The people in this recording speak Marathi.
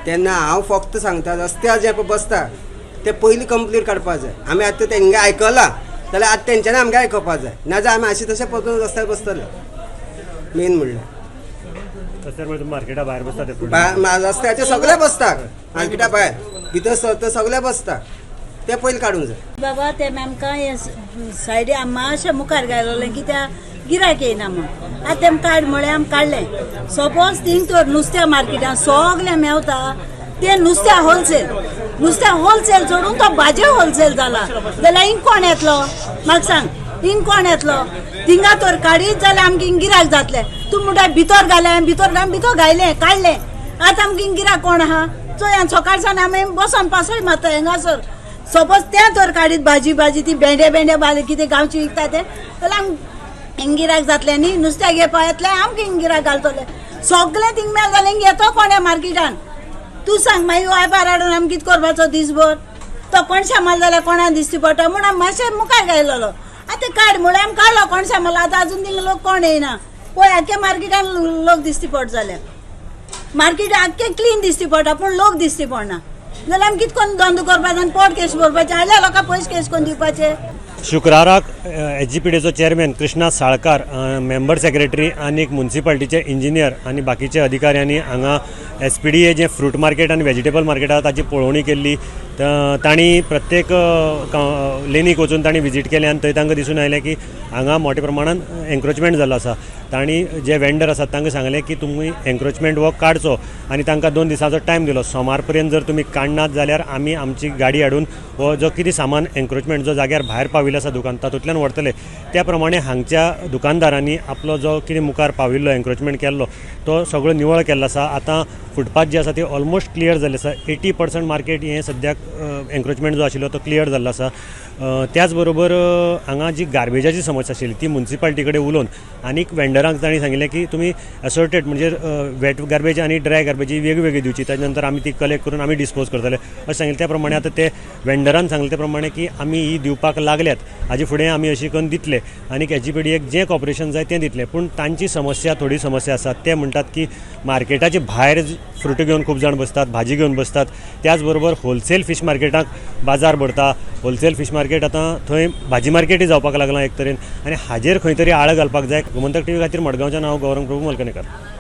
तेन्ना हांव फक्त सांगता रस्त्यार जे बसता ते पयलीं कंप्लीट काडपाक जाय. आमी आतां तेंगे आयकलां जाल्यार आतां तेंच्यांनी आमकां आयकपाक जाय, नाजाल्यार आमी अशें तशें पळोवन रस्त्यार बसतले. मेन म्हणल्यार रस्त्यार मार्केटा भायर बसता रस्त्याचे सगळे बसता, मार्केटा भायर भितर सरता सगळे बसता, ते पयलीं काडूंक जाय. बाबा ते आमकां हे सायडी मातशें मुखार घाललें कित्याक गिरायक येयना म्हणून. आतां तेम काड म्हळ्यार आमी काडलें. सपोज थिंग तर नुस्त्या मार्केटान सगळें मेवता ते नुस्त्या होलसेल सोडून तो भाजी होलसेल जाला जाल्यार हिंग कोण येतलो म्हाका सांग. हिंग कोण येतलो थिंगा तर काडीत जाल्यार आमकां हिंग गिरायक जातलें. तूं म्हणटा भितर भितर घायलें काडलें. आतां आमकां हिंग गिरायक कोण आहा चोय सकाळसान आमी बसोन पासय मारता हिंगासर. सपोज तें तर काडीत भाजी ती भेंडे बाले कितें गांवची विकता तें जाल्यार आमकां हिंग गिरायक जातलें न्ही. नुस्त्या घेवपा येतलें आमकां हिंग गिरायक घालतलें. सगळें थिंग मेळ जालें हिंग येतो कोण मार्केटान तूं सांग. मागीर वायपार हाडून आमी कितें करपाचो दिसभर. तो कोणशा माल जाल्यार कोणाक दिसती पडटा म्हूण आमी मातशें मुखार घायलेलो. आतां काड म्हळ्यार आमी काडलो कोणशा माल. आतां आजून थिंग लोक कोण येयना पळय. आख्या मार्केटान लोक दिसती पडटा जाल्यार मार्केट आख्खें क्लीन दिसती पडटा पूण लोक दिसती पडना जाल्यार आमी कितें करून धंदो करपाचो आनी पोट केश भरपाचें आल्या लोकांक पयशे केश करून दिवपाचे. शुक्राराक एचजीपीडीचो chairman Krishna Salkar, member secretary आनी म्युनिसिपालिटीचे इंजिनियर आनी बाकीचे अधिकाऱ्यांनी हांगा एसपीडीए जे फ्रूट मार्केट आनी व्हेजिटेबल मार्केट आसा ताची पळोवणी केल्ली. तांणी प्रत्येक लेनीक वचून तांणी विजीट केलें आनी थंय तांकां दिसून आयलें की हांगा मोठ्या प्रमाणान एन्क्रोचमेंट जाल्लो आसा. तांणी जे वेंडर आसात तांकां सांगलें की तुमी एन्क्रोचमेंट हो काडचो आनी तांकां 2 दिसांचो टायम दिलो. सोमार पर्यंत जर तुमी काडनात जाल्यार आमी आमची गाडी हाडून हो जो कितें सामान एन्क्रोचमेंट जो जाग्यार भायर पाविल्लो आसा दुकान तातूंतल्यान व्हरतले. त्या प्रमाणे हांगच्या दुकानदारांनी आपलो जो कितें मुखार पाविल्लो एन्क्रोचमेंट केल्लो तो सगळो निवळ केल्लो आसा. आतां फुटपाथ जे आसा ते ऑलमोस्ट क्लियर जाल्ले आसा. 80% मार्केट हें सद्याक एन्क्रोचमेंट जो आशिल्लो तो क्लियर जाल्लो आसा. त्याच बरोबर हांगा जी गार्बेजाची समस्या आशिल्ली ती म्युनिसिपालिटी कडेन उलोवन आनीक वेंडरांक तांणी सांगिल्लें की तुमी असॉर्टेड म्हणजे वेट गार्बेज आनी ड्राय गार्बेज वेगळी दिवची. ताजे नंतर आमी ती कलेक्ट करून आमी डिस्पोज करतले अशें सांगिल्लें. त्या प्रमाणे आतां ते वेंडरान सांगलें त्या प्रमाणे की आमी ही दिवपाक लागल्यात. हाजे फुडें आमी अशी करून दितले आनीक एचजीपीडीएक जें कॉपरेशन जाय तें दितलें. पूण तांची थोडी समस्या आसात. ते म्हणटात की मार्केटाचे भायर फ्रूट घेवन खूब जाण बसतात, भाजी घेवन बसतात. त्याच बरोबर होलसेल फीश मार्केटाक बाजार भरता. होलसेल फीश मार्केट आतां थंय भाजी मार्केटूय जावपाक लागलां एक तरेन आनी हाजेर खंय तरी आळ घालपाक जाय. गोमंतक टीव्ही खातीर मडगांवच्यान हांव गौरंग प्रभू मलकणेकर.